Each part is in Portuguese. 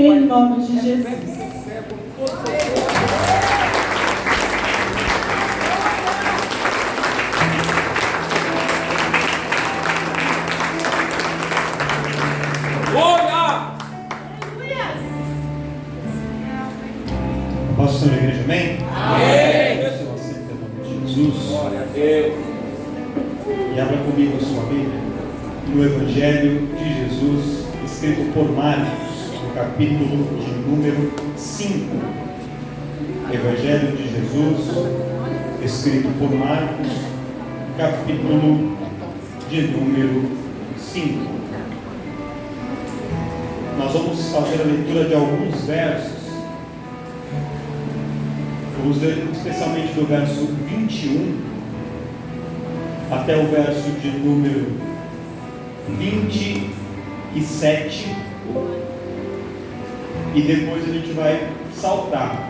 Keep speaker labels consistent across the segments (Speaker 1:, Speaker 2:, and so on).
Speaker 1: Em nome de Jesus.
Speaker 2: Posso ser na igreja, amém?
Speaker 3: Amém.
Speaker 2: Seu assento em nome de Jesus.
Speaker 3: Glória a Deus.
Speaker 2: E abra comigo a sua Bíblia no Evangelho de Jesus, escrito por Marcos, no capítulo de número 5. Evangelho de Jesus, escrito por Marcos, capítulo de número 5. Nós vamos fazer a leitura de alguns versos. Vamos ler especialmente do verso 21 até o verso de número 27, e depois a gente vai saltar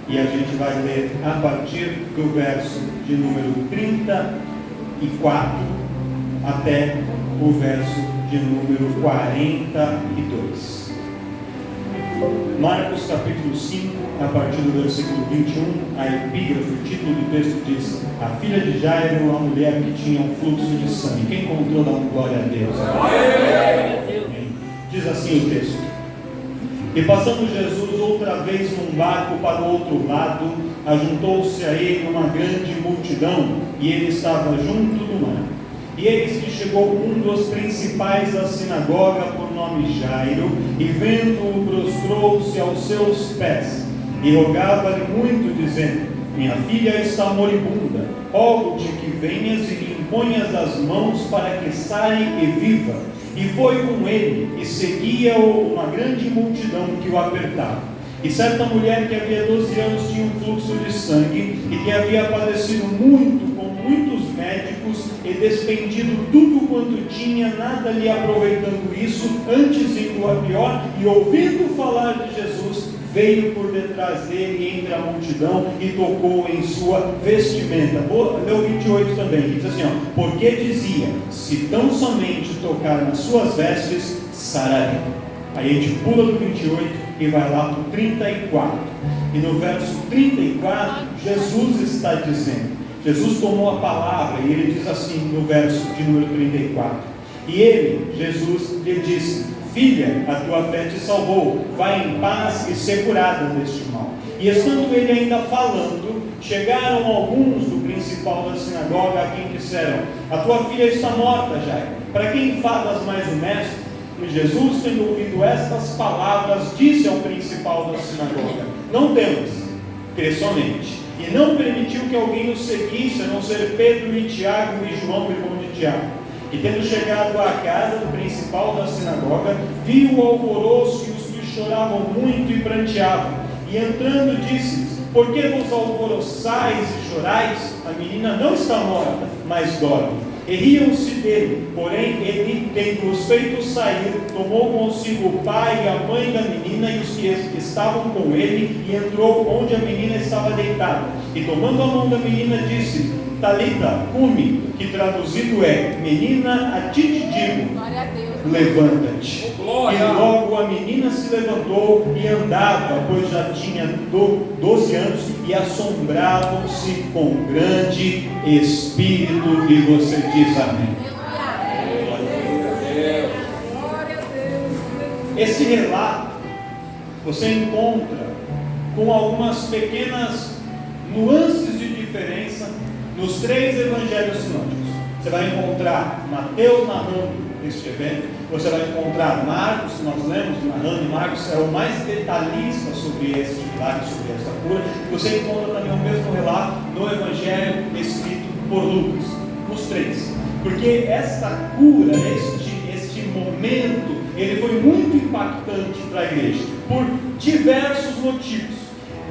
Speaker 2: e a gente vai ler a partir do verso de número 34 até o verso de número 42. Marcos capítulo 5, a partir do versículo 21, a epígrafe, o título do texto diz: a filha de Jairo, uma mulher que tinha um fluxo de sangue. Quem encontrou, dá uma glória a Deus. Amém. Diz assim o texto: e passando Jesus outra vez num barco para o outro lado, ajuntou-se a ele uma grande multidão, e ele estava junto do mar. E eis que chegou um dos principais da sinagoga, por nome Jairo, e vendo-o, prostrou-se aos seus pés, e rogava-lhe muito, dizendo: minha filha está moribunda, rogo-te que venhas e lhe imponhas as mãos para que saia e viva. E foi com ele, e seguia-o uma grande multidão que o apertava. E certa mulher que havia 12 anos tinha um fluxo de sangue, e que havia padecido muito com muitos médicos, e despendido tudo quanto tinha, nada lhe aproveitando isso, antes indo a pior, e ouvindo falar de Jesus, veio por detrás dele entre a multidão e tocou em sua vestimenta. Vou ler o 28 também, que diz assim, porque dizia: se tão somente tocar nas suas vestes, sararei. Aí a gente pula do 28 e vai lá para o 34. E no verso 34, Jesus está dizendo, Jesus tomou a palavra e ele diz assim no verso de número 34: e ele, Jesus, lhe disse: filha, a tua fé te salvou, vai em paz e ser curada deste mal. E estando ele ainda falando, chegaram alguns do principal da sinagoga, a quem disseram: a tua filha está morta, Jairo, para quem enfadas mais o mestre? E Jesus, tendo ouvido estas palavras, disse ao principal da sinagoga: não temas, crê somente. E não permitiu que alguém o seguisse, a não ser Pedro e Tiago e João, irmão de Tiago. E tendo chegado à casa do principal da sinagoga, viu o alvoroço e os que choravam muito e pranteavam. E entrando disse-lhes: por que vos alvoroçais e chorais? A menina não está morta, mas dorme. E riam-se dele. Porém ele, tendo-os feito sair, tomou consigo o pai e a mãe da menina e os que estavam com ele, e entrou onde a menina estava deitada. E tomando a mão da menina, disse: Talita, cumi, que traduzido é: menina, a ti te digo, levanta-te. E logo a menina se levantou e andava, pois já tinha 12 anos, e assombravam-se com grande espírito. E você diz amém. Esse relato você encontra com algumas pequenas nuances de diferença nos 3 evangelhos sinóticos. Você vai encontrar Mateus narrando este evento, você vai encontrar Marcos, que nós lemos narrando, e Marcos é o mais detalhista sobre este milagre, sobre esta cura. Você encontra também o mesmo relato no evangelho escrito por Lucas, nos 3, porque esta cura, este momento, ele foi muito impactante para a igreja, por diversos motivos.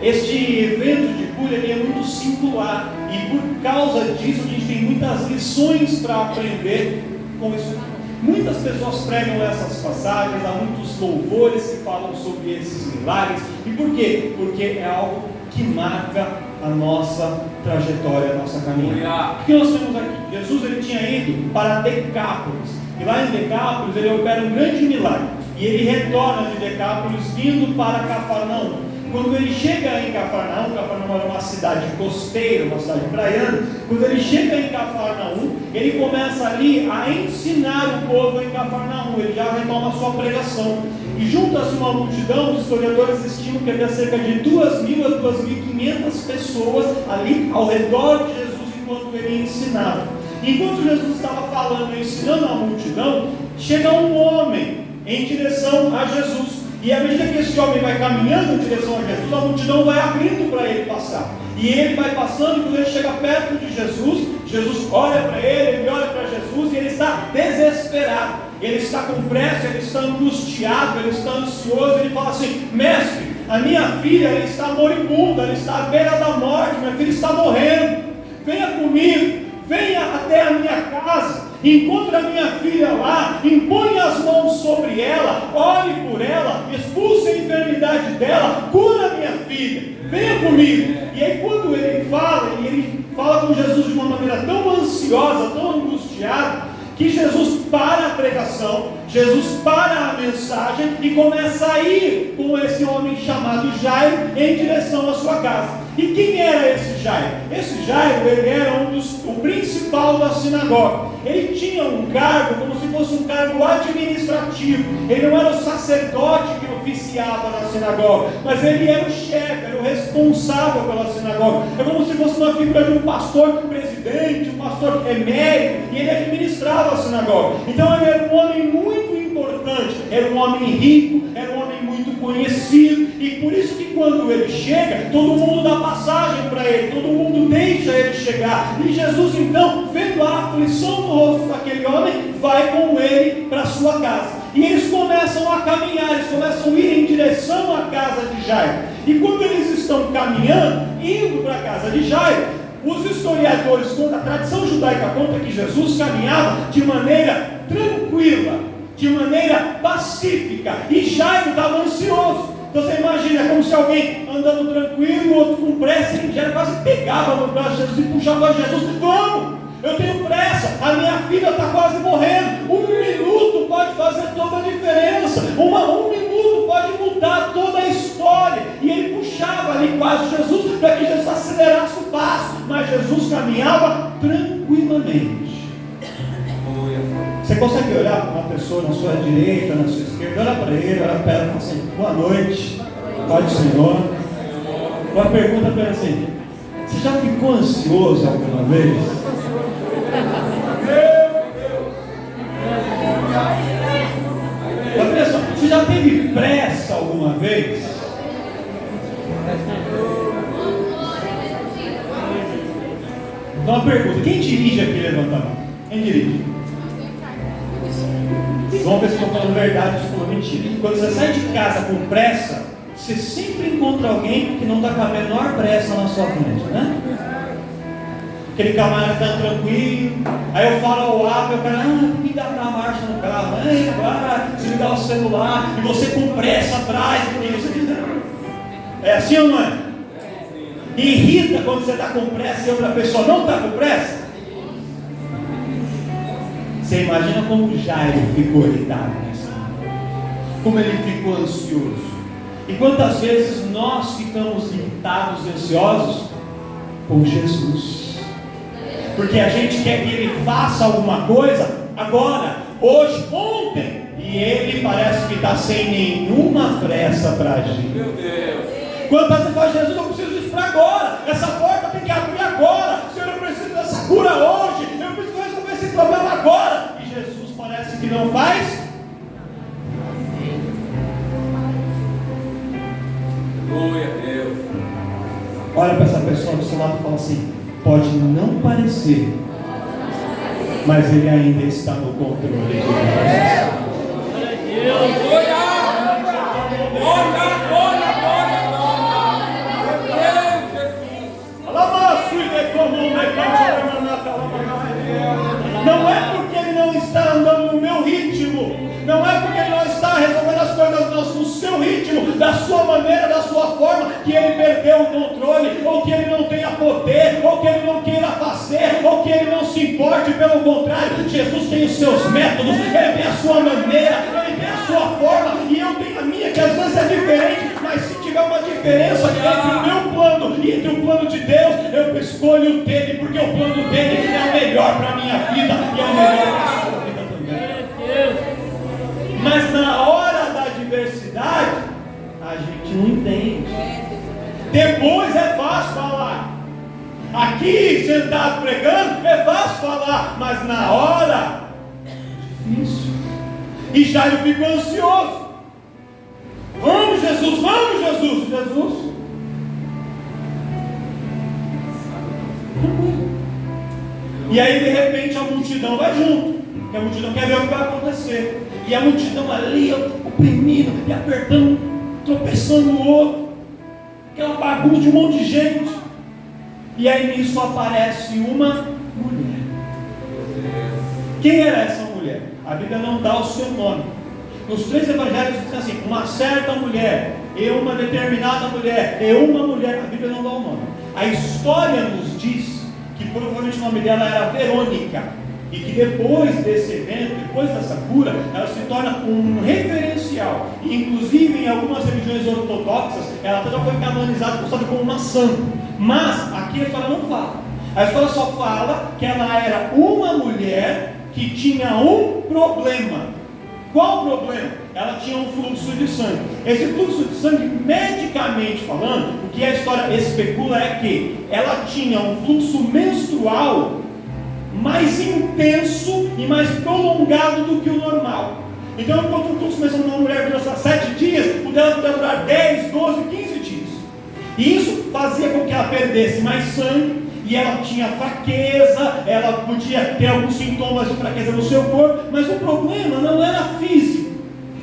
Speaker 2: Este evento de cura ele é muito singular, e por causa disso a gente tem muitas lições para aprender com isso. Muitas pessoas pregam essas passagens, há muitos louvores que falam sobre esses milagres. E por quê? Porque é algo que marca a nossa trajetória, a nossa caminhada. O que nós temos aqui? Jesus ele tinha ido para Decápolis, e lá em Decápolis ele opera um grande milagre. e ele retorna de Decápolis vindo para Cafarnaum. Quando ele chega em Cafarnaum, Cafarnaum era uma cidade costeira, uma cidade praiana. Quando ele chega em Cafarnaum, ele começa ali a ensinar o povo em Cafarnaum. Ele já retoma a sua pregação. E junta-se uma multidão, os historiadores estimam que havia cerca de 2.000 a 2.500 pessoas ali ao redor de Jesus enquanto ele ensinava. Enquanto Jesus estava falando e ensinando a multidão, chega um homem em direção a Jesus. E à medida que esse homem vai caminhando em direção a Jesus, a multidão vai abrindo para ele passar. E ele vai passando, e quando ele chega perto de Jesus, Jesus olha para ele olha para Jesus, e ele está desesperado. Ele está com pressa, ele está angustiado, ele está ansioso. Ele fala assim: mestre, a minha filha ela está moribunda, ela está à beira da morte, minha filha está morrendo. Venha comigo, venha até a minha casa. Encontre a minha filha lá, impõe as mãos sobre ela, ore por ela, expulse a enfermidade dela, cura a minha filha, venha comigo. E aí quando ele fala com Jesus de uma maneira tão ansiosa, tão angustiada, que Jesus para a pregação, Jesus para a mensagem e começa a ir com esse homem chamado Jairo em direção à sua casa. E quem era esse Jairo? Esse Jairo, ele era o principal da sinagoga. Ele tinha um cargo, como se fosse um cargo administrativo. Ele não era o sacerdote que oficiava na sinagoga, mas ele era o chefe, era o responsável pela sinagoga. É como se fosse uma figura de um pastor presidente, um pastor emérito, e ele administrava a sinagoga. Então ele era um homem muito importante, era um homem rico, era um homem muito conhecido, e por isso que quando ele chega, todo mundo dá passagem para ele, todo mundo deixa ele chegar. E Jesus então, vendo a aflição no rosto daquele homem, vai com ele para sua casa. E eles começam a caminhar, eles começam a ir em direção à casa de Jairo. E quando eles estão caminhando, indo para a casa de Jairo, os historiadores contam, a tradição judaica conta que Jesus caminhava de maneira tranquila, de maneira pacífica, e Jairo estava ansioso. Então você imagina, é como se alguém andando tranquilo, o outro com pressa, e Jairo quase pegava no braço de Jesus e puxava Jesus: vamos, eu tenho pressa, a minha filha está quase morrendo, 1 minuto pode fazer toda a diferença, 1 minuto pode mudar toda a história. E ele puxava ali quase Jesus, para que Jesus acelerasse o passo, mas Jesus caminhava tranquilamente. Você consegue olhar para uma pessoa na sua direita, na sua esquerda, olha para ele, olha para ela e fala assim: boa noite, Pai do Senhor. Uma pergunta para ele assim: você já ficou ansioso alguma vez? Você já teve pressa alguma vez? Então uma pergunta: quem dirige aqui? Levanta a mão. Quem dirige? Vamos ver se estou falando verdade ou se estou mentindo. Quando você sai de casa com pressa, você sempre encontra alguém que não está com a menor pressa na sua frente, né? Aquele camarada está tranquilo, aí eu falo ao água, o cara, tem que engatar a marcha no carro, vai desligar o celular, e você com pressa atrás, e você diz: é assim ou não é? Irrita quando você está com pressa e outra pessoa não está com pressa. Você imagina como Jairo ficou irritado, como ele ficou ansioso. E quantas vezes nós ficamos irritados e ansiosos com Jesus? Porque a gente quer que ele faça alguma coisa agora, hoje, ontem, e ele parece que está sem nenhuma pressa para agir.
Speaker 3: Meu Deus!
Speaker 2: Quantas vezes fala: Jesus, eu preciso disso para agora, essa porta tem que abrir agora, Senhor, eu preciso dessa cura hoje, eu preciso resolver esse problema agora. E Jesus parece que não faz.
Speaker 3: Glória a Deus.
Speaker 2: Olha para essa pessoa do seu lado e fala assim: pode não parecer, mas ele ainda está no controle de Deus. Não é porque ele não está andando no meu ritmo, não é porque ele não está resolvendo as coisas no seu ritmo, da sua maneira, da sua forma, que ele perdeu o controle, ou que ele não tenha poder, ou que ele não queira fazer, ou que ele não se importe. Pelo contrário, Jesus tem os seus métodos, ele tem a sua maneira, ele tem a sua forma, há uma diferença entre o meu plano e entre o plano de Deus, eu escolho o dele, porque o plano dele é o melhor para a minha vida e é o melhor para a sua vida também. Mas na hora da adversidade, a gente não entende. Depois é fácil falar. Aqui, sentado pregando, é fácil falar, mas na hora, é difícil. E Jairo ficou ansioso. Vamos, Jesus, vamos, Jesus. Jesus. E aí, de repente, a multidão vai junto. Porque a multidão quer ver o que vai acontecer. E a multidão ali, oprimindo e apertando, tropeçando no outro. Aquela bagunça de um monte de gente. E aí nisso aparece uma mulher. Quem era essa mulher? A Bíblia não dá o seu nome. Nos 3 evangelhos diz assim: uma certa mulher, e uma determinada mulher, e uma mulher. A Bíblia não dá o nome. A história nos diz que provavelmente o nome dela era Verônica. E que depois desse evento, depois dessa cura, ela se torna um referencial. E inclusive em algumas religiões ortodoxas, ela toda foi canonizada, considerada como uma santa. Mas aqui a história não fala. A história só fala que ela era uma mulher que tinha um problema. Qual o problema? Ela tinha um fluxo de sangue. Esse fluxo de sangue, medicamente falando, o que a história especula é que ela tinha um fluxo menstrual mais intenso e mais prolongado do que o normal. Então, enquanto o fluxo menstrual de uma mulher dura 7 dias, o dela podia durar 10, 12, 15 dias. E isso fazia com que ela perdesse mais sangue, e ela tinha fraqueza, ela podia ter alguns sintomas de fraqueza no seu corpo, mas o problema não era físico,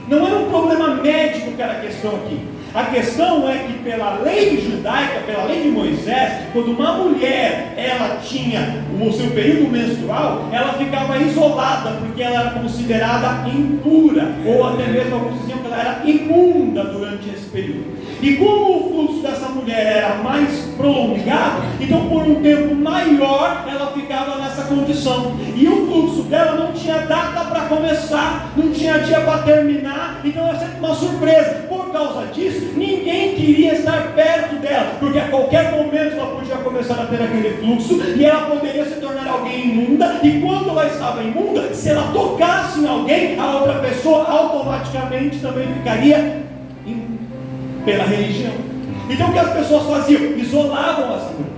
Speaker 2: não era um problema médico que era a questão aqui. A questão é que pela lei judaica, pela lei de Moisés, quando uma mulher ela tinha o seu período menstrual, ela ficava isolada, porque ela era considerada impura, ou até mesmo alguns diziam que ela era imunda durante esse período. E como o fluxo dessa mulher era mais prolongado, então por um tempo maior ela ficava nessa condição. E o fluxo dela não tinha data para começar, não tinha dia para terminar, então era sempre uma surpresa. Por causa disso, ninguém queria estar perto dela, porque a qualquer momento ela podia começar a ter aquele fluxo, e ela poderia se tornar alguém imunda, e quando ela estava imunda, se ela tocasse em alguém, a outra pessoa automaticamente também ficaria pela religião. Então o que as pessoas faziam? Isolavam essa mulher.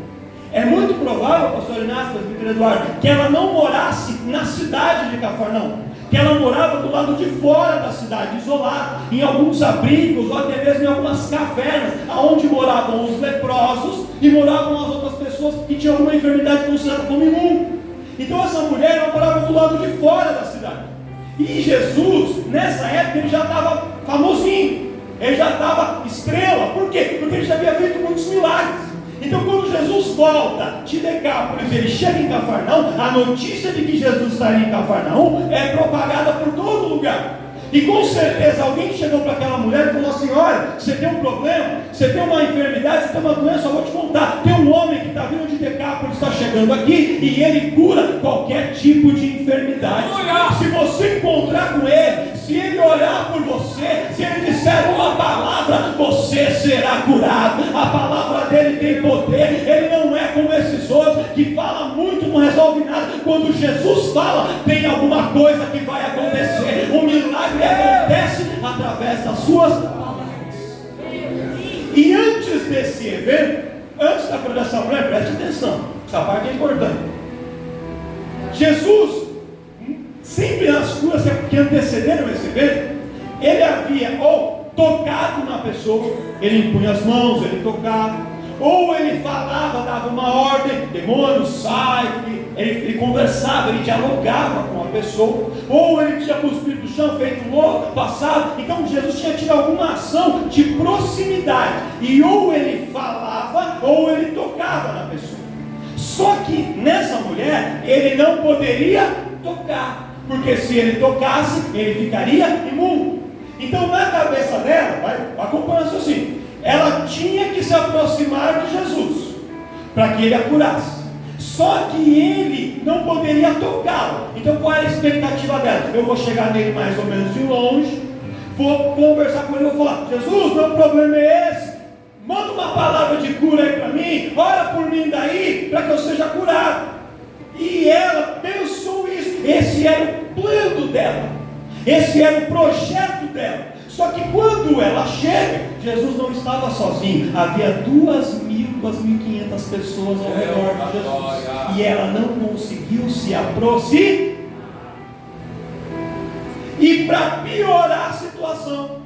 Speaker 2: É muito provável, pastor Inácio, pastor Eduardo, que ela não morasse na cidade de Cafarnaum, que ela morava do lado de fora da cidade, isolada, em alguns abrigos, ou até mesmo em algumas cavernas, onde moravam os leprosos e moravam as outras pessoas que tinham alguma enfermidade considerada como imunda. Então essa mulher ela morava do lado de fora da cidade. E Jesus, nessa época, ele já estava famosinho. Ele já estava estrela. Por quê? Porque ele já havia feito muitos milagres. Então quando Jesus volta de Decápolis, ele chega em Cafarnaum, a notícia de que Jesus estaria em Cafarnaum é propagada por todo lugar. E com certeza alguém chegou para aquela mulher e falou assim: olha, você tem um problema, você tem uma enfermidade, você tem uma doença, eu vou te contar. Tem um homem que está vindo de Decápolis, está chegando aqui, e ele cura qualquer tipo de enfermidade. Se você encontrar com ele, se ele orar por você, se ele disser uma palavra, você será curado. A palavra dele tem poder. Ele não é como esses outros que falam muito, não resolve nada. Quando Jesus fala, tem alguma coisa que vai acontecer. O milagre acontece através das suas palavras. E antes desse evento, antes da cura dessa mulher, preste atenção, essa parte é importante. Jesus, sempre nas curas que antecederam esse evento, ele havia ou tocado na pessoa, ele impunha as mãos, ele tocava, ou ele falava, dava uma ordem, demônio, sai, ele conversava, ele dialogava com a pessoa, ou ele tinha cuspido do chão, feito louco, passado. Então Jesus tinha tido alguma ação de proximidade, e ou ele falava, ou ele tocava na pessoa. Só que nessa mulher, ele não poderia tocar, porque se ele tocasse, ele ficaria imundo. Então na cabeça dela, vai acompanhando assim, ela tinha que se aproximar de Jesus, para que ele a curasse. Só que ele não poderia tocá-la. Então qual era a expectativa dela? Eu vou chegar nele mais ou menos de longe, vou conversar com ele, vou falar: Jesus, meu problema é esse, manda uma palavra de cura aí para mim, ora por mim daí, para que eu seja curado. E ela pensou isso, esse era o plano dela, esse era o projeto dela. Só que quando ela chega, Jesus não estava sozinho, havia 2.500 pessoas ao redor de Jesus, e ela não conseguiu se aproximar. E para piorar a situação,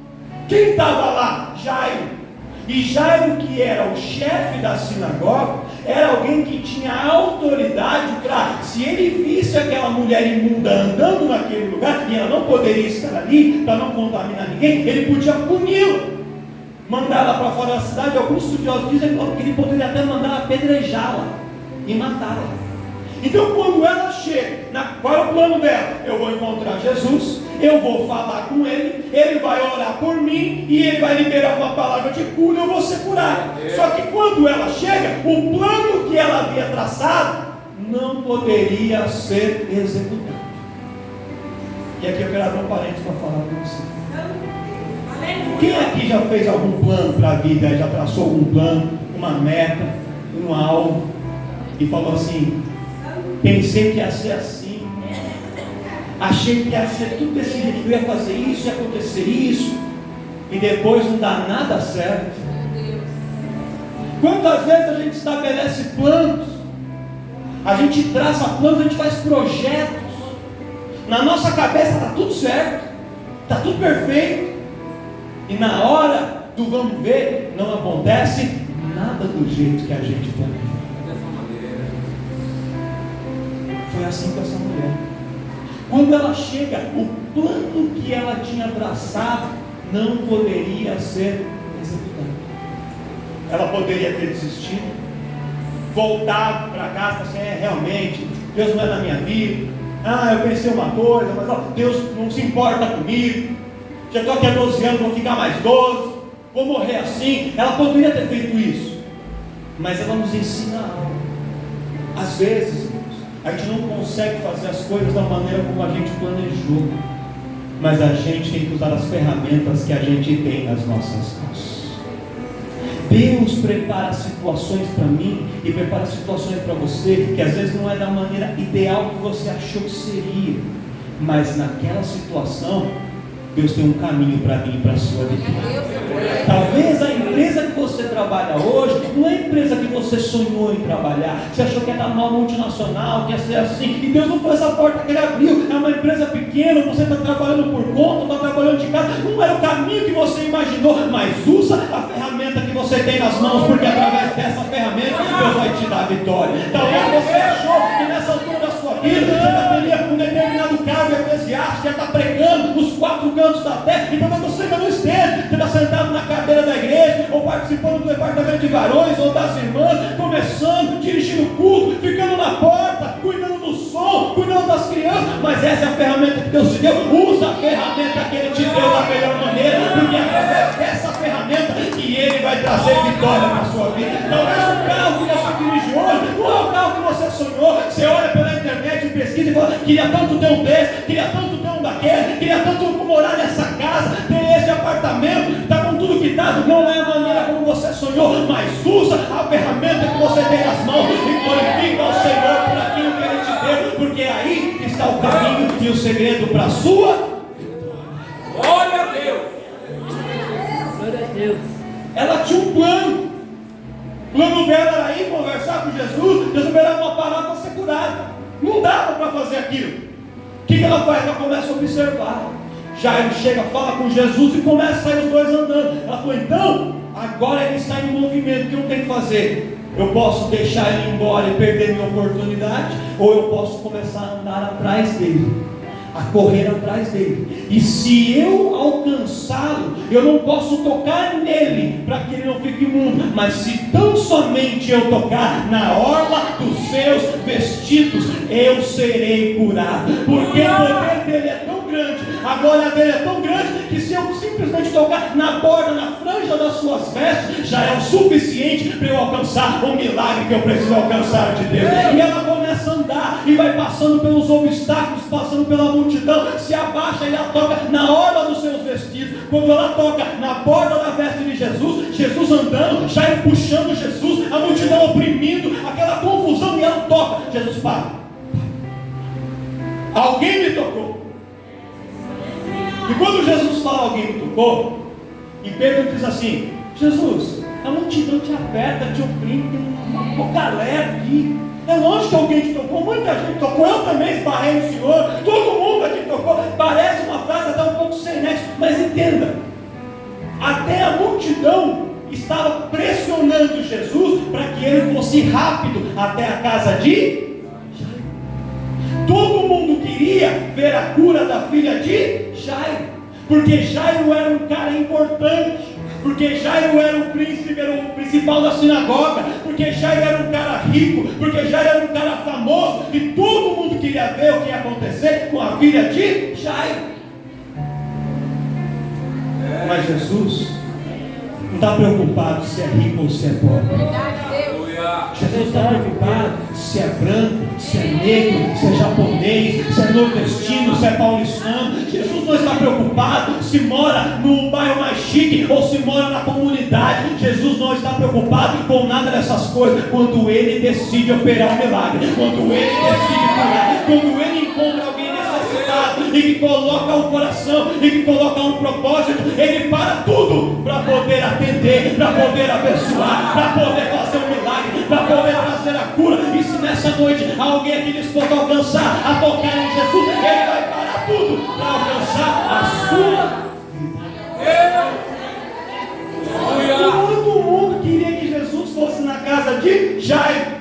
Speaker 2: quem estava lá? Jairo. E Jairo, que era o chefe da sinagoga, era alguém que tinha autoridade para, se ele visse aquela mulher imunda andando naquele lugar, e ela não poderia estar ali, para não contaminar ninguém, ele podia puni-la, mandar ela para fora da cidade. Alguns estudiosos dizem que ele poderia até mandar apedrejá-la e matá-la. Então, quando ela chega, qual é o plano dela? Eu vou encontrar Jesus, eu vou falar com ele, ele vai orar por mim, e ele vai liberar uma palavra de cura, eu vou ser curado. Só que quando ela chega, o plano que ela havia traçado não poderia ser executado. E aqui eu quero abrir um parênteses para falar com você. Quem aqui já fez algum plano para a vida, já traçou algum plano, uma meta, um alvo, e falou assim: pensei que ia ser assim, achei que ia ser tudo desse jeito, eu ia fazer isso, ia acontecer isso, e depois não dá nada certo. Quantas vezes a gente estabelece planos, a gente traça planos, a gente faz projetos, na nossa cabeça está tudo certo, está tudo perfeito, e na hora do vamos ver, não acontece nada do jeito que a gente planejou. Foi assim com essa mulher. Quando ela chega, o plano que ela tinha traçado não poderia ser executado. Ela poderia ter desistido, voltado para casa, assim: realmente, Deus não é na minha vida. Eu pensei uma coisa, mas Deus não se importa comigo. Já estou aqui há 12 anos, vou ficar mais 12, vou morrer assim. Ela poderia ter feito isso, mas ela nos ensina algo. Às vezes, a gente não consegue fazer as coisas da maneira como a gente planejou, mas a gente tem que usar as ferramentas que a gente tem nas nossas mãos. Deus prepara situações para mim e prepara situações para você, que às vezes não é da maneira ideal que você achou que seria, mas naquela situação Deus tem um caminho para mim e para a sua vida. Talvez a empresa que você trabalha hoje não é a empresa que você sonhou em trabalhar. Você achou que ia estar numa multinacional, que ia ser assim, e Deus não foi essa porta que Ele abriu. É uma empresa pequena, você está trabalhando por conta, está trabalhando de casa. Não era o caminho que você imaginou, mas usa a ferramenta que você tem nas mãos, porque através dessa ferramenta Deus vai te dar a vitória. Talvez você achou que nessa altura da sua vida você teria um determinado cargo eclesiástico, ia estar pregando nos 4 cantos da terra, e talvez você ainda não esteja. Você está sentado na cadeira da igreja, ou participando do departamento de varões, ou das irmãs, começando, dirigindo o culto, ficando na porta, cuidando do som, cuidando das crianças. Mas essa é a ferramenta que Deus te deu. Usa a ferramenta que Ele te deu da melhor maneira, porque é através dessa ferramenta que Ele vai trazer vitória para a sua vida. Talvez o carro que você dirige hoje não é o carro que você sonhou. Você olha pela internet e pesquisa e fala: queria tanto ter um desse, queria tanto ter um daquele, queria tanto morar nessa casa, ter esse apartamento, está com tudo quitado. Não é a maneira como você sonhou, mas usa a ferramenta que você tem nas mãos e glorifica ao Senhor por aquilo que Ele te deu, porque aí está o caminho e o segredo para a sua.
Speaker 3: Glória a Deus.
Speaker 1: Glória a Deus.
Speaker 2: Ela tinha um plano. O plano dela era ir conversar com Jesus, liberar uma palavra para ser curada. Não dava para fazer aquilo. O que ela faz? Ela começa a observar. Jairo chega, fala com Jesus e começa a sair os dois andando. Ela falou: então, agora ele está em movimento, o que eu tenho que fazer? Eu posso deixar ele ir embora e perder minha oportunidade, ou eu posso começar a andar atrás dele, a correr atrás dele. E se eu alcançá-lo, eu não posso tocar nele para que ele não fique imundo, mas se tão somente eu tocar na orla dos seus vestidos, eu serei curado. Porque o poder dele é tão grande, a glória dele é tão grande, que se eu simplesmente tocar na borda, na franja das suas vestes, já é o suficiente para eu alcançar o milagre que eu preciso alcançar de Deus. E ela começa a andar e vai passando pelos obstáculos, passando pela multidão, se abaixa e ela toca na orla dos seus vestidos. Quando ela toca na borda da veste de Jesus, Jesus andando, Jairo puxando Jesus, a multidão oprimindo, aquela confusão, e ela toca. Jesus para. Alguém me tocou. E quando Jesus fala alguém me tocou, e Pedro diz assim: Jesus, a multidão te aperta, te oprime, tem uma pouca leve aqui. É lógico que alguém te tocou, muita gente tocou, eu também esbarrei no Senhor, todo mundo aqui tocou. Parece uma frase até um pouco sem nexo, mas entenda, até a multidão estava pressionando Jesus para que ele fosse rápido até a casa de Jairo. Todo mundo queria ver a cura da filha de Jairo, porque Jairo era um cara importante, porque Jairo era o príncipe, era o principal da sinagoga, porque Jairo era um cara rico, porque Jairo era um cara famoso, e todo mundo queria ver o que ia acontecer com a filha de Jairo. Mas Jesus não está preocupado se é rico ou se é pobre. Jesus está preocupado se é branco, se é negro, se é japonês, se é nordestino, se é paulistano. Jesus não está preocupado se mora no bairro mais chique ou se mora na comunidade. Jesus não está preocupado com nada dessas coisas. Quando ele decide operar um milagre, quando ele decide curar, quando ele encontra alguém necessitado e que coloca um coração e que coloca um propósito, ele para tudo para poder atender, para poder abençoar, para poder fazer um milagre, para poder trazer a cura. E se nessa noite alguém aqui disposto a alcançar, a tocar em Jesus, ele vai parar tudo para alcançar a sua vida. Todo mundo queria que Jesus fosse na casa de Jairo.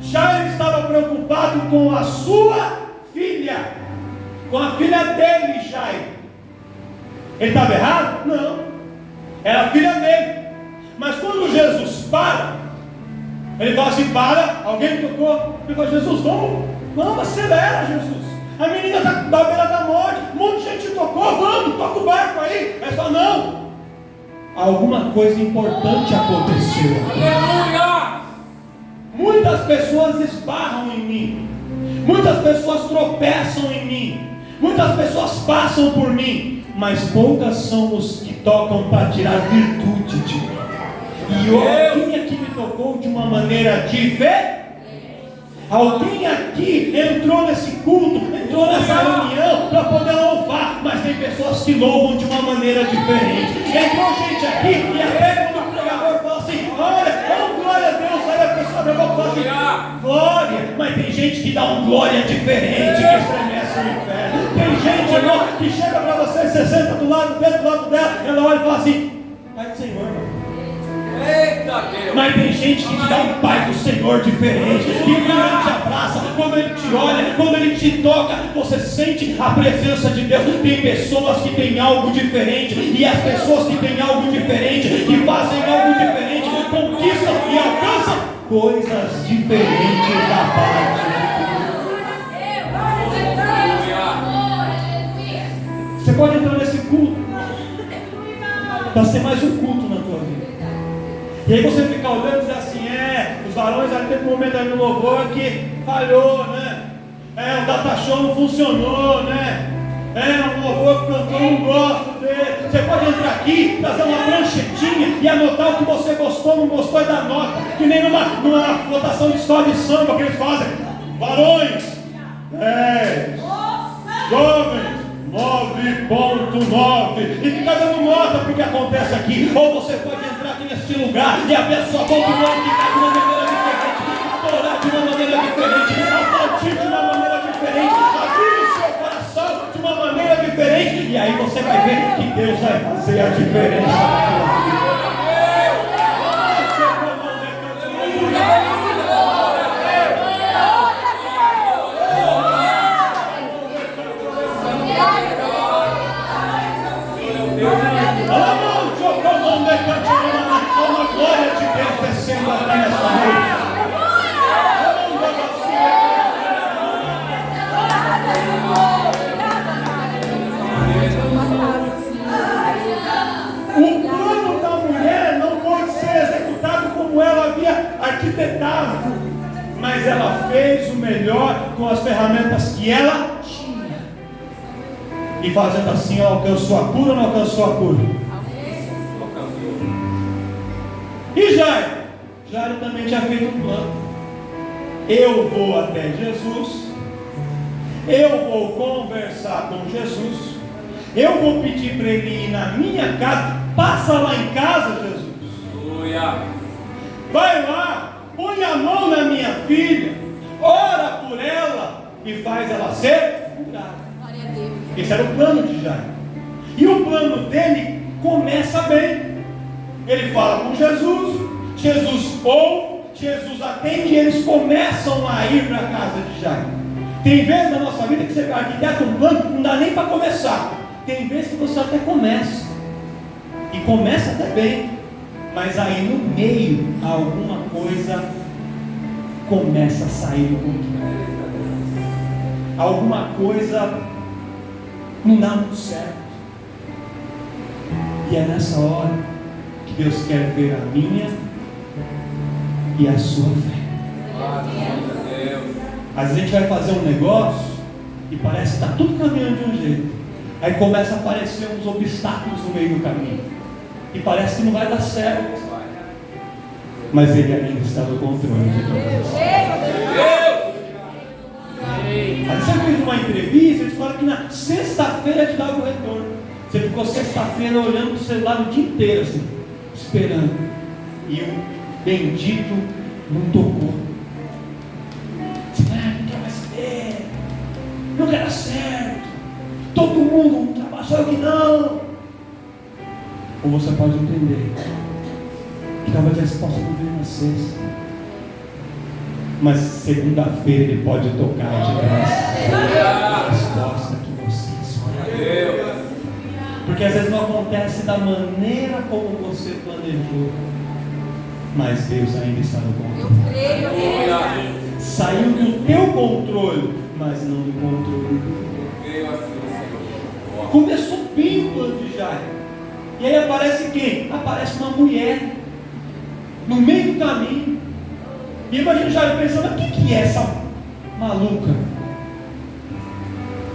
Speaker 2: Jairo estava preocupado com a sua filha, com a filha dele, Jairo. Ele estava errado? Não, era a filha dele. Mas quando Jesus para, ele fala assim: para, alguém me tocou. Ele fala: Jesus, vamos, acelera, Jesus. A menina está da beira da morte, um monte de gente tocou, vamos, toca o barco aí. Ele fala: não, alguma coisa importante aconteceu.
Speaker 3: Aleluia!
Speaker 2: Muitas pessoas esbarram em mim, muitas pessoas tropeçam em mim, muitas pessoas passam por mim, mas poucas são os que tocam para tirar virtude de mim. E alguém aqui me tocou de uma maneira diferente. Alguém aqui entrou nesse culto, entrou nessa reunião para poder louvar, mas tem pessoas que louvam de uma maneira diferente. Entrou gente aqui e até quando o pregador fala assim: olha, glória a Deus, aí a pessoa fala assim: glória, mas tem gente que dá um glória diferente, que estremece o inferno. Tem gente, irmão, que chega para você, você senta do lado dela, ela olha e fala assim: Pai do Senhor, irmão.
Speaker 3: Eita Deus!
Speaker 2: Mas tem gente que te dá um Pai do Senhor diferente, e quando ele te abraça, quando ele te olha, quando ele te toca, você sente a presença de Deus. Tem pessoas que têm algo diferente, e as pessoas que têm algo diferente, que fazem algo diferente, conquistam e alcançam coisas diferentes da parte de Deus. Você pode entrar nesse culto para ser mais um culto na tua vida. E aí você fica olhando e diz assim: os varões ali teve um momento ali no louvor que falhou, né? O data show não funcionou, né? Um louvor que cantou, não gosto dele. Você pode entrar aqui, trazer uma pranchetinha e anotar o que você gostou, não gostou, e dar nota. Que nem numa votação de escola de samba que eles fazem. Varões, 10. Jovens, 9.9. E fica dando nota para o que acontece aqui. Ou você pode entrar aqui neste lugar e abrir a sua boca e glorificar de uma maneira diferente, adorar de uma maneira diferente, aplaudir de uma maneira diferente, abrir o seu coração de uma maneira diferente. E aí você vai ver que Deus vai fazer a diferença. Uma glória de Deus descendo aqui nessa noite. O plano da mulher não pode ser executado como ela havia arquitetado, mas ela fez o melhor com as ferramentas que ela tinha. E fazendo assim, ela alcançou a cura ou não alcançou a cura? E Jairo também tinha feito um plano. Eu vou até Jesus, eu vou conversar com Jesus, eu vou pedir para ele ir na minha casa. Passa lá em casa, Jesus. Vai lá, põe a mão na minha filha, ora por ela e faz ela ser curada. Esse era o plano de Jairo. E o plano dele começa bem. Ele fala com Jesus, Jesus ouve, Jesus atende e eles começam a ir para a casa de Jairo. Tem vezes na nossa vida que você arquiteta um plano, não dá nem para começar. Tem vezes que você até começa, e começa até bem, mas aí no meio alguma coisa começa a sair do controle. Alguma coisa não dá muito certo. E é nessa hora que Deus quer ver a minha e a sua fé. Às vezes a gente vai fazer um negócio e parece que está tudo caminhando de um jeito. Aí começa a aparecer uns obstáculos no meio do caminho. E parece que não vai dar certo. Mas Ele ainda está no controle de tudo. Aí você fez uma entrevista, eles falam que na sexta-feira te dava o retorno. Você ficou sexta-feira olhando para o celular o dia inteiro assim, esperando. E o bendito não tocou. Não quer mais saber. Não quer dar certo. Todo mundo trabalha, só eu que não. Ou você pode entender que talvez a resposta não venha na sexta, mas segunda-feira Ele pode tocar de graça a resposta que você escolheu. Porque às vezes não acontece da maneira como você planejou, mas Deus ainda está no controle. Saiu do teu controle, mas não do controle do Deus. Começou bem o plano de Jairo. E aí aparece quem? Aparece uma mulher no meio do caminho. E imagina Jairo pensando: o que é essa maluca?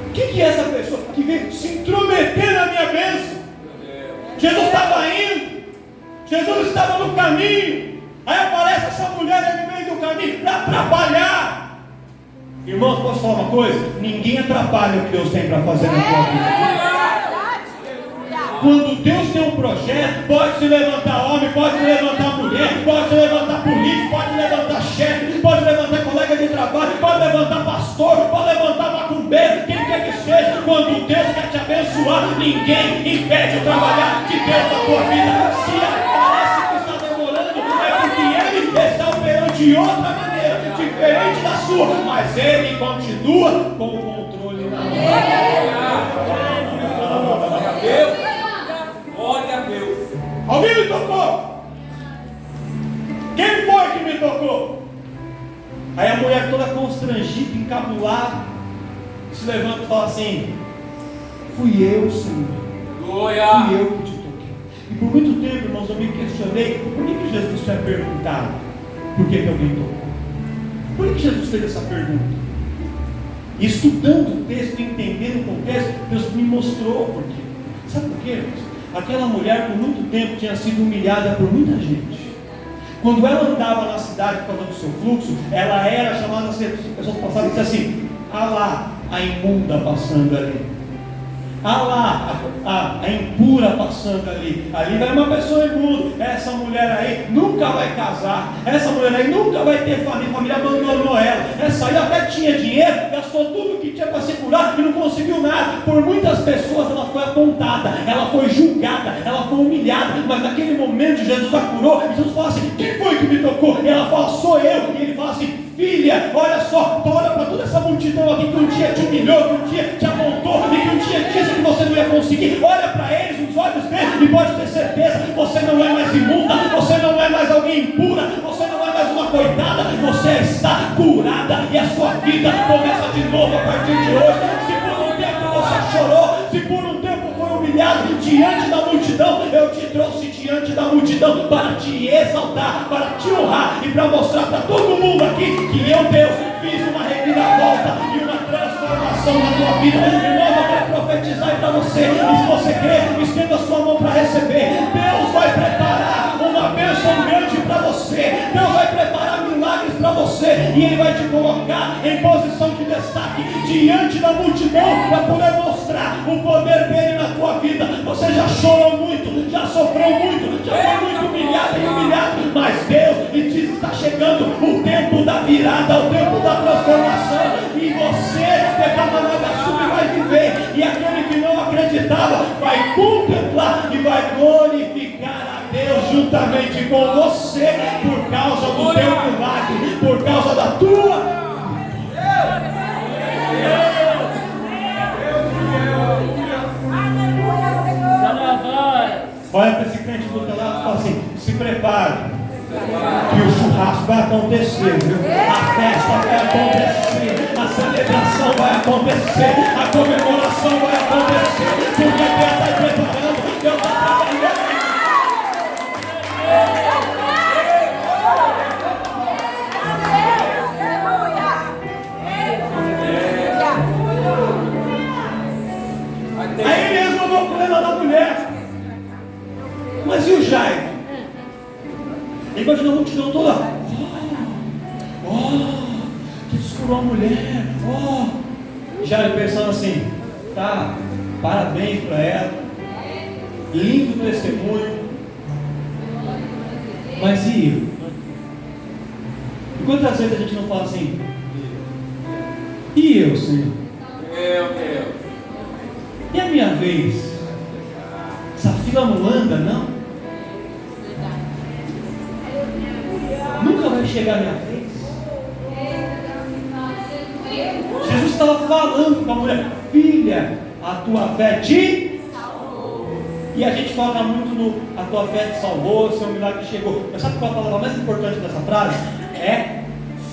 Speaker 2: O que é essa pessoa que veio se intrometer na minha bênção? Jesus estava indo, Jesus estava no caminho. Aí aparece essa mulher aí no meio do caminho para atrapalhar. Irmãos, posso falar uma coisa? Ninguém atrapalha o que Deus tem para fazer na sua vida. Quando Deus tem um projeto, pode se levantar homem, pode se levantar mulher, pode se levantar político, pode levantar chefe, pode levantar colega de trabalho, pode levantar pastor, pode levantar macumbeiro, quem quer que seja. Quando Deus quer te abençoar, ninguém impede o trabalhar de Deus na tua vida. Se parece que está demorando, é porque Ele está operando de outra maneira, diferente da sua, mas Ele continua com o controle na mão.
Speaker 3: Glória a Deus.
Speaker 2: Alguém me tocou? Quem foi que me tocou? Aí a mulher toda constrangida, encabulada, se levanta e fala assim: fui eu, Senhor.
Speaker 3: Glória.
Speaker 2: Fui eu que te toquei. E por muito tempo, irmãos, eu me questionei: por que Jesus tinha perguntado por que alguém tocou? Por que Jesus fez essa pergunta? E estudando o texto, entendendo o contexto, Deus me mostrou por quê. Sabe por quê, irmãos? Aquela mulher por muito tempo tinha sido humilhada por muita gente. Quando ela andava na cidade por causa do seu fluxo, ela era chamada, as pessoas passavam e diziam assim: ah lá, a imunda passando ali. Ah lá, a impura passando ali. Ali vai uma pessoa imunda. Essa mulher aí nunca vai casar. Essa mulher aí nunca vai ter família. A família abandonou ela. Essa aí até tinha dinheiro, gastou tudo que tinha para se curar e não conseguiu nada. Por muitas pessoas ela foi apontada, ela foi julgada, ela foi humilhada. Mas naquele momento Jesus a curou. E Jesus fala assim: quem foi que me tocou? E ela fala: sou eu. E ele fala assim: filha, olha só, olha para toda essa multidão aqui que um dia te humilhou, que um dia te apontou e que um dia disse que você não ia conseguir. Olha para eles, nos olhos deles, e pode ter certeza: você não é mais imunda, você não é mais alguém impura, você não é mais uma coitada, você está curada e a sua vida começa de novo a partir de hoje. Se por um tempo você chorou, se por um tempo foi humilhado diante da multidão, eu te trouxe diante da multidão para te exaltar, para te honrar e para mostrar para todo mundo aqui que eu, Deus, fiz uma reviravolta e uma transformação na tua vida. Irmão, eu quero profetizar aí para você, e se você crê, estenda a sua mão para receber. Deus vai preparar uma bênção grande e Ele vai te colocar em posição de destaque diante da multidão para poder mostrar o poder dele na tua vida. Você já chorou muito, já sofreu muito, já foi muito humilhado e humilhado, mas Deus lhe diz que está chegando o tempo da virada, o tempo da transformação, e você vai viver, e aquele que não acreditava vai contemplar e vai glorificar a Deus juntamente com você, por causa do teu milagre, por causa da tua. Olha para esse crente do teu lado e fala assim: se prepare, que o churrasco vai acontecer, viu? A festa vai acontecer, a celebração vai acontecer, a comemoração vai acontecer, porque Deus está preparando, Deus está trabalhando. Aí mesmo eu vou com o problema da mulher. Mas e o Jairo? Ele imagina a multidão toda. Que curou a mulher. Jairo pensando assim: tá, parabéns para ela, lindo testemunho. Mas e eu? E quantas vezes a gente não fala assim: e eu, Senhor?
Speaker 3: Meu Deus.
Speaker 2: E a minha vez? Essa fila não anda, não? Nunca vai chegar a minha vez. Jesus estava falando com a mulher: filha, a tua fé te salvou. E a gente foca muito no: a tua fé te salvou, seu milagre chegou. Mas sabe qual a palavra mais importante dessa frase? É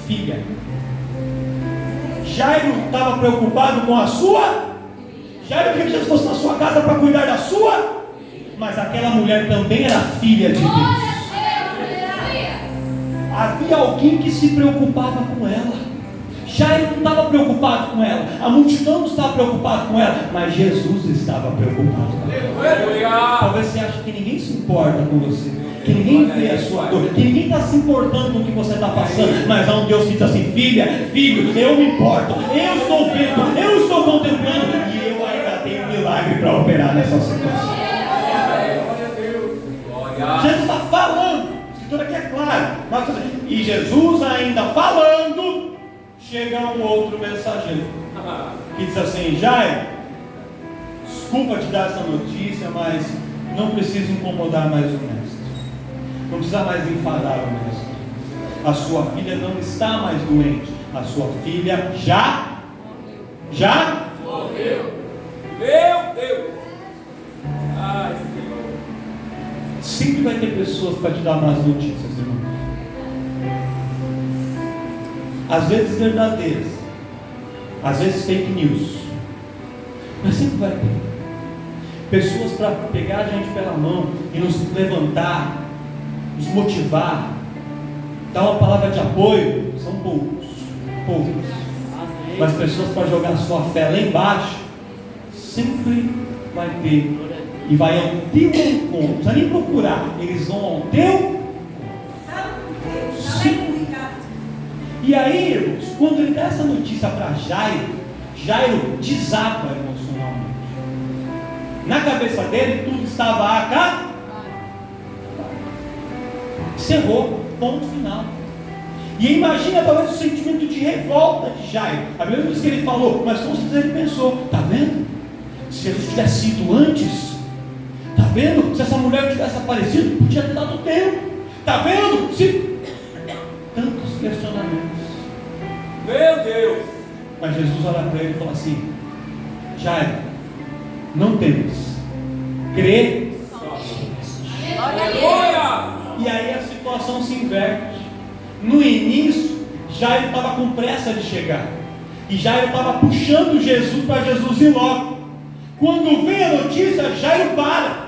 Speaker 2: filha. Jairo estava preocupado com a sua. Jairo queria que Jesus fosse na sua casa para cuidar da sua. Mas aquela mulher também era filha de Deus. Havia alguém que se preocupava com ela. Jairo não estava preocupado com ela, a multidão não estava preocupada com ela, mas Jesus estava preocupado com ela. Talvez você ache que ninguém se importa com você, que ninguém vê a sua dor, que ninguém está se importando com o que você está passando, mas há um Deus que diz assim: filha, filho, eu me importo, eu estou vendo, eu estou contemplando, e eu ainda tenho um milagre para operar nessa situação. Jesus está falando, a escritura aqui é clara, e Jesus ainda falando, chega um outro mensageiro que diz assim: Jairo, desculpa te dar essa notícia, mas não precisa incomodar mais o mestre, não precisa mais enfadar o mestre. A sua filha não está mais doente, a sua filha já
Speaker 3: morreu. Meu Deus. Ai, Senhor.
Speaker 2: Sempre vai ter pessoas para te dar más notícias, irmão. Às vezes verdadeiras, às vezes fake news, mas sempre vai ter pessoas para pegar a gente pela mão e nos levantar, nos motivar, dar uma palavra de apoio. São poucos, mas pessoas para jogar sua fé lá embaixo, sempre vai ter, e vai ao teu encontro, não precisa nem procurar, eles vão ao teu. E aí, irmãos, quando ele dá essa notícia para Jairo desaba emocionalmente. Na cabeça dele, tudo estava acabado. Encerrou, ponto final. E imagina talvez o sentimento de revolta de Jairo. A mesma coisa que ele falou, mas com certeza ele pensou: tá vendo? Se Jesus tivesse ido antes, tá vendo? Se essa mulher tivesse aparecido, podia ter dado tempo. Tá vendo? Se tantos questionamentos.
Speaker 3: Meu Deus.
Speaker 2: Mas Jesus olha para ele e fala assim: Jairo, não temas, crê.
Speaker 3: Aleluia.
Speaker 2: E aí a situação se inverte. No início, Jairo estava com pressa de chegar, e Jairo estava puxando Jesus para Jesus ir logo. Quando vem a notícia, Jairo para.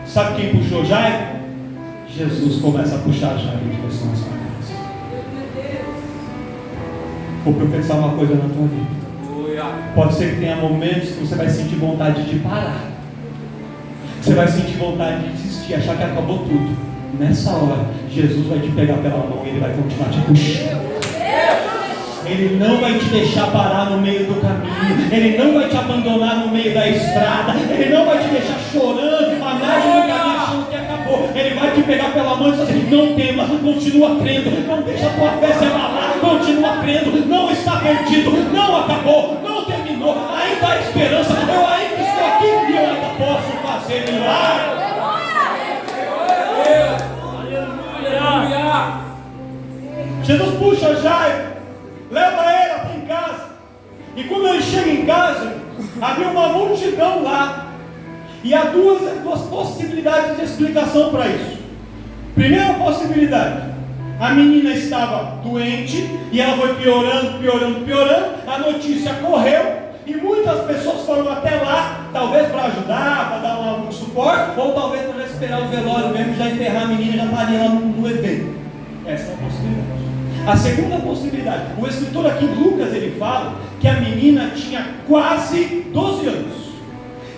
Speaker 2: Sabe quem puxou Jairo? Jesus começa a puxar Jairo em direção à sua casa. Vou professar uma coisa na tua vida. Pode ser que tenha momentos que você vai sentir vontade de parar, você vai sentir vontade de desistir, achar que acabou tudo. Nessa hora, Jesus vai te pegar pela mão e Ele vai continuar te puxando. Ele não vai te deixar parar no meio do caminho. Ele não vai te abandonar no meio da estrada. Ele não vai te deixar chorando a margem do caminho achando que acabou. Ele vai te pegar pela mão e dizer assim: não temas, continua crendo. Não deixa a tua fé se abalar. Continua crendo. Não está perdido. Não acabou. Não terminou. Ainda há esperança. Eu ainda estou aqui e eu ainda posso fazer milagre.
Speaker 3: Aleluia!
Speaker 2: Jesus puxa Jairo, leva ele até em casa. E quando ele chega em casa, havia uma multidão lá. E há duas possibilidades de explicação para isso. Primeira possibilidade: a menina estava doente e ela foi piorando. A notícia correu e muitas pessoas foram até lá, talvez para ajudar, para dar um suporte, ou talvez para já esperar o velório mesmo, já enterrar a menina, já estaria lá no evento. Essa é a possibilidade. A segunda possibilidade: o escritor aqui, Lucas, ele fala que a menina tinha quase 12 anos.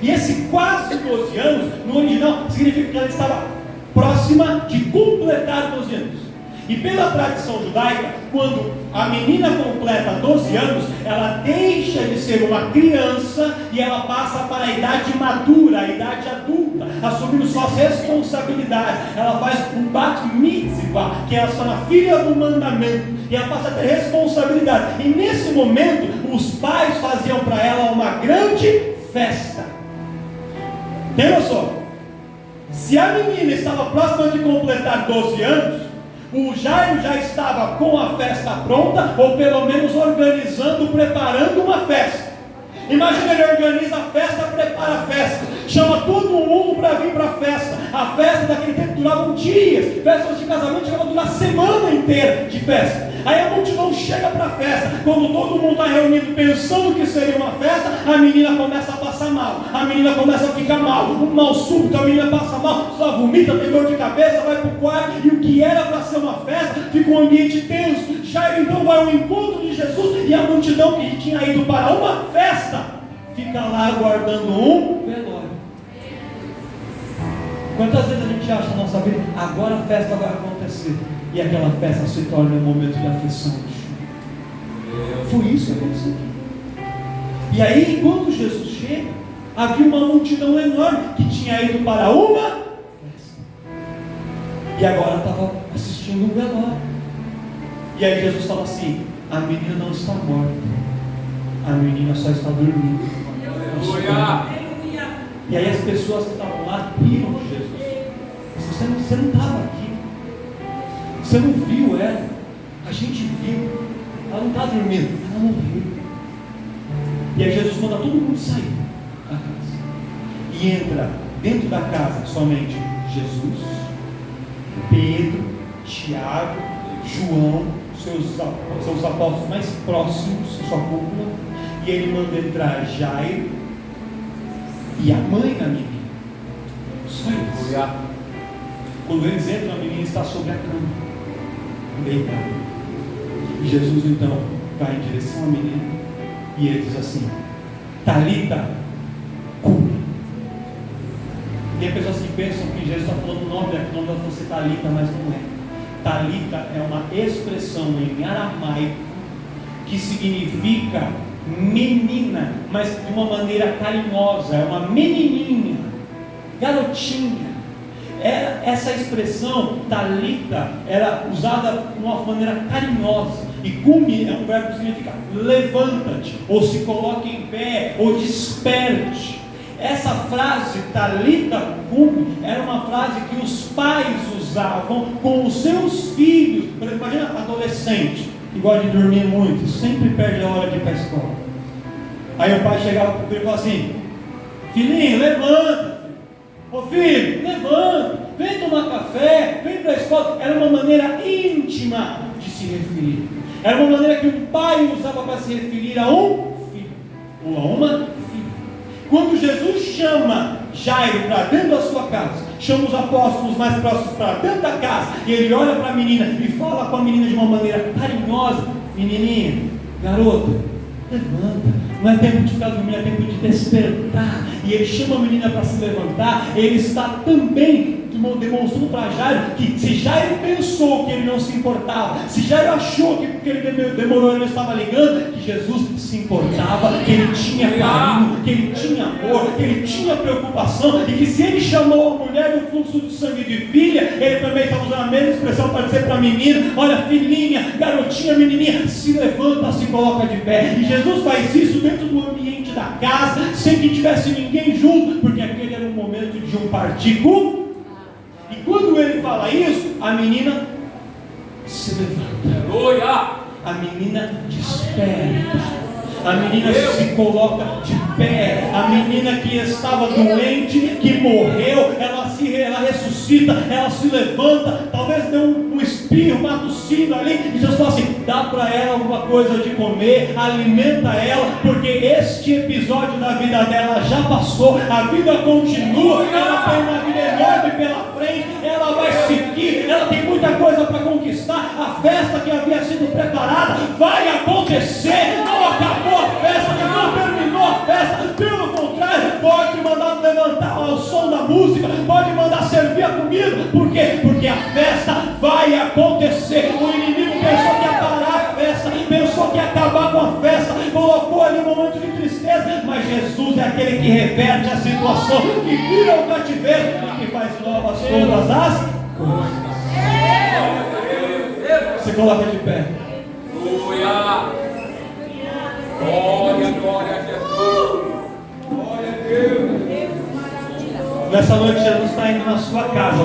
Speaker 2: E esse quase 12 anos, no original, significa que ela estava próxima de completar 12 anos. E pela tradição judaica, quando a menina completa 12 anos, ela deixa de ser uma criança e ela passa para a idade madura, a idade adulta, assumindo suas responsabilidades. Ela faz um bat mitzvah, que ela se torna filha do mandamento, e ela passa a ter responsabilidade. E nesse momento, os pais faziam para ela uma grande festa. Tem noção? Se a menina estava próxima de completar 12 anos, o Jairo já estava com a festa pronta, ou pelo menos organizando, preparando uma festa. Imagina, ele organiza a festa, prepara a festa, chama todo mundo para vir para a festa. A festa daquele tempo durava dias, festas de casamento chegavam a durar semana inteira de festa. Aí a multidão chega para a festa. Quando todo mundo está reunido pensando que seria uma festa, a menina começa a passar mal, a menina começa a ficar mal, um mal súbito, a menina passa mal, só vomita, tem dor de cabeça, vai para o quarto, e o que era para ser uma festa, fica um ambiente tenso. Jairo então vai ao encontro de Jesus, e a multidão que tinha ido para uma festa, fica lá aguardando um velório. Quantas vezes a gente acha na nossa vida, agora a festa vai acontecer, e aquela festa se torna um momento de aflição, de choro. Foi isso que aconteceu. E aí, quando Jesus chega, havia uma multidão enorme que tinha ido para uma festa, e agora estava assistindo um velório. E aí Jesus fala assim: a menina não está morta, a menina só está dormindo. E aí as pessoas que estavam lá riram de Jesus. Você não estava aqui, você não viu ela, a gente viu, ela não está dormindo, ela morreu. E aí Jesus manda todo mundo sair da casa, e entra dentro da casa somente Jesus, Pedro, Tiago, João, seus apóstolos mais próximos, sua cúpula, e ele manda entrar Jairo e a mãe da menina. Só isso. Quando eles entram, a menina está sobre a cama, deitada. E Jesus então vai em direção à menina e ele diz assim: Talita cumi. Tem pessoas que pensam que Jesus está falando o nome dela fosse Talita, mas não é. Talita é uma expressão em aramaico que significa menina, mas de uma maneira carinhosa. É uma menininha, garotinha. Essa expressão Talita era usada de uma maneira carinhosa. E cumi é um verbo que significa levanta-te, ou se coloque em pé, ou desperte. Essa frase Talita cumi era uma frase que os pais usavam com os seus filhos. Por exemplo, imagina adolescente que gosta de dormir muito, sempre perde a hora de ir para a escola. Aí o pai chegava para o filho e falava assim: filhinho, levanta. Ô filho, levanta, vem tomar café, vem para a escola. Era uma maneira íntima de se referir. Era uma maneira que o pai usava para se referir a um filho, ou a uma filha. Quando Jesus chama Jairo para dentro da sua casa, chama os apóstolos mais próximos para dentro da casa, e ele olha para a menina e fala com a menina de uma maneira carinhosa: menininha, garota, levanta. Não é tempo de ficar dormindo, é tempo de despertar. E ele chama a menina para se levantar. Ele está também demonstrou para Jairo que se Jairo pensou que ele não se importava, se Jairo achou que porque ele demorou, ele não estava ligando, que Jesus se importava, que ele tinha carinho, que ele tinha amor, que ele tinha preocupação, e que se ele chamou a mulher do fluxo de sangue de filha, ele também estava usando a mesma expressão para dizer para a menina: olha, filhinha, garotinha, menininha, se levanta, se coloca de pé. E Jesus faz isso dentro do ambiente da casa, sem que tivesse ninguém junto, porque aquele era um momento de um particular. E quando ele fala isso, a menina se levanta.
Speaker 3: Aleluia.
Speaker 2: A menina desperta. A menina se coloca de pé. A menina que estava doente, que morreu, ela ressuscita, ela se levanta. Talvez dê um espirro, uma tossida ali, e Jesus fala assim: dá para ela alguma coisa de comer, alimenta ela, porque este episódio da vida dela já passou, a vida continua, ela tem uma vida enorme pela frente, ela vai seguir, ela tem muita coisa para conquistar. A festa que havia sido preparada vai acontecer. Não acabou a festa, não terminou a festa, pelo contrário, pode mandar levantar o som da música, pode mandar servir a comida. Por quê? Porque a festa vai acontecer. O inimigo pensou que ia parar a festa, pensou que ia acabar com a festa, colocou ali um momento de tristeza, mas Jesus é aquele que reverte a situação, que vira o cativeiro e que faz novas todas as coisas. Você coloca de pé.
Speaker 3: Aleluia. Glória, glória a Jesus. Glória a Deus.
Speaker 2: Nessa noite Jesus está indo na sua casa.